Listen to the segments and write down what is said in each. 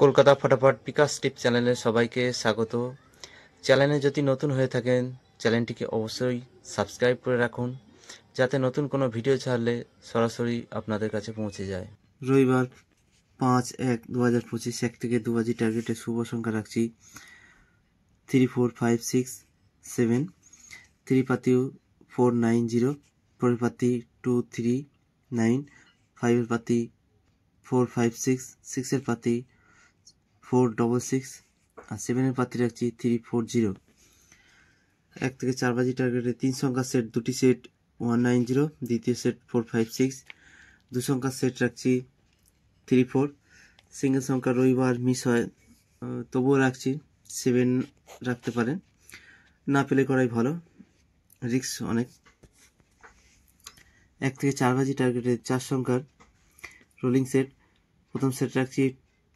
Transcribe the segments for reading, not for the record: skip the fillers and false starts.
কলকাতা ফটাফট বিকাশ টিপ চ্যানেলে সবাইকে স্বাগত। চ্যানেলে যদি নতুন হয়ে থাকেন চ্যানেলটিকে অবশ্যই সাবস্ক্রাইব করে রাখুন, যাতে নতুন কোনো ভিডিও ছাড়লে সরাসরি আপনাদের কাছে পৌঁছে যায়। রবিবার 5/1/2025 1 থেকে 2 বাজি টার্গেটে শুভ সংখ্যা রাখছি 3, 4, 5, 6, 7। 3 পাতি 490, পরের পাতি 2, 3, 9, 5 এর পাতি 4, 5, 6, 6 এর পাতি 4, 6, 6 আর 7 এর পাতি রাখছি 3, 4, 0। 1 থেকে 4 বাজি টার্গেটে 3 সংখ্যার সেট, দুটি সেট 190, দ্বিতীয় সেট 4, 5, 6। 2 সংখ্যার সেট রাখছি 3, 4। সিঙ্গেল সংখ্যা রবিবার মিস হয়, তবুও রাখছি 7 রাখতে পারেন, না পেলে করাই ভালো, রিস্ক অনেক। 1 থেকে 4 বাজি টার্গেটে 4 সংখ্যার রোলিং সেট, প্রথম সেট রাখছি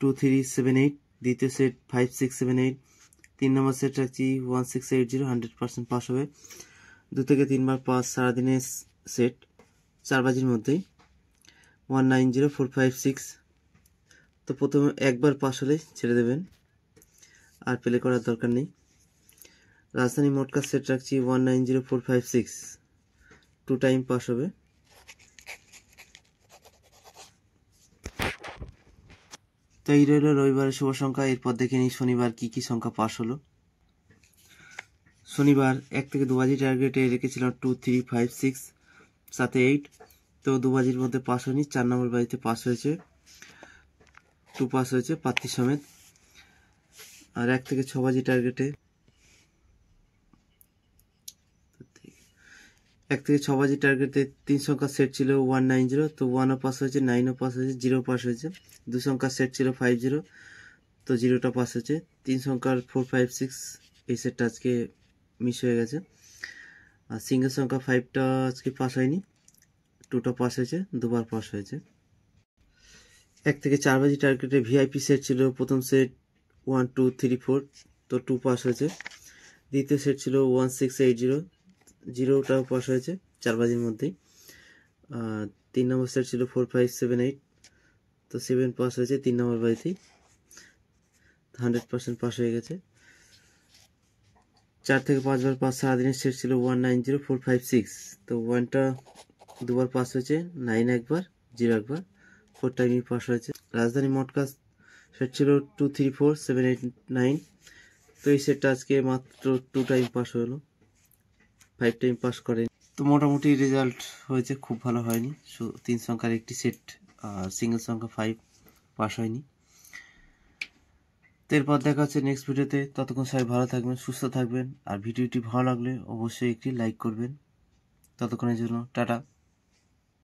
2, 3, 7, 8, দ্বিতীয় সেট 5, 6, 7, 8, 3 নম্বর সেট রাখছি 1, 6, 8, 0, 100% পাস হবে। 2 থেকে 3 বার পাস সারাদিনের সেট 4 বাজির মধ্যেই 1, 9, 0, 4, 5, 6। তো প্রথমে একবার পাস হলে ছেড়ে দেবেন, আর প্লে করার দরকার নেই। রাজধানী মোটকা সেট রাখছি 1, 9, 0, 4, 5, 6, 2 টাইম পাস হবে। তো এই রইল রবিবারের শুভ সংখ্যা। এরপর দেখে নিই শনিবার কি কি সংখ্যা পাস হলো। শনিবার 1 থেকে 2 বাজি টার্গেটে রেখেছিলাম 2, 3, 5, 6, সাথে 8। তো 2 বাজির মধ্যে পাস হয়নি, 4 নম্বর বাজিতে পাস হয়েছে, 2 পাস হয়েছে পাত্তি সমেত। আর 1 থেকে 6 বাজি টার্গেটে 1 থেকে 6 বাজি টার্গেটে 3 সংখ্যার সেট ছিল 190, তো 1ও পাস হয়েছে, 9ও পাস হয়েছে, 0 পাস হয়েছে। 2 সংখ্যার সেট ছিল 50, তো 0টা পাস হয়েছে। 3 সংখ্যার 4, 5, 6 এই সেটটা আজকে মিস হয়ে গেছে। আর সিঙ্গেল সংখ্যা 5টা আজকে পাস হয়নি, 2টা পাস হয়েছে, দুবার পাস হয়েছে। 1 থেকে 4 বাজি টার্গেটে ভিআইপি সেট ছিল, প্রথম সেট 1, 2, 3, 4, তো 2 পাস হয়েছে। দ্বিতীয় সেট ছিল 1, 6, 8, 0, 0টাও পাস হয়েছে 4 বাজির মধ্যেই। 3 নম্বর সেট ছিল 4, 5, 7, 8, তো 7 পাস হয়েছে 3 নম্বর বাজিতেই, 100% পাস হয়ে গেছে। 4 থেকে 5 বার পাস সারাদিনের সেট ছিল 1, 9, 0, 4, 5, 6, তো 1টা দুবার পাস হয়েছে, 9 একবার, 0 একবার, 4 টাইমই পাস হয়েছে। রাজধানী মটকা সেট ছিল 2, 3, 4, 7, 8, 9, তো এই সেটটা আজকে মাত্র 2 টাইম পাস হলো, 5 টাইম পাস করেনি। তো মোটামুটি রেজাল্ট হয়েছে, খুব ভালো হয়নি। 3 সংখ্যার একটি সেট সিঙ্গেল সংখ্যা 5 পাস হয়নি। তো এরপর দেখা হচ্ছে নেক্সট ভিডিওতে। ততক্ষণ সবাই ভালো থাকবেন, সুস্থ থাকবেন, আর ভিডিওটি ভালো লাগলে অবশ্যই একটি লাইক করবেন। ততক্ষণের জন্য টাটা।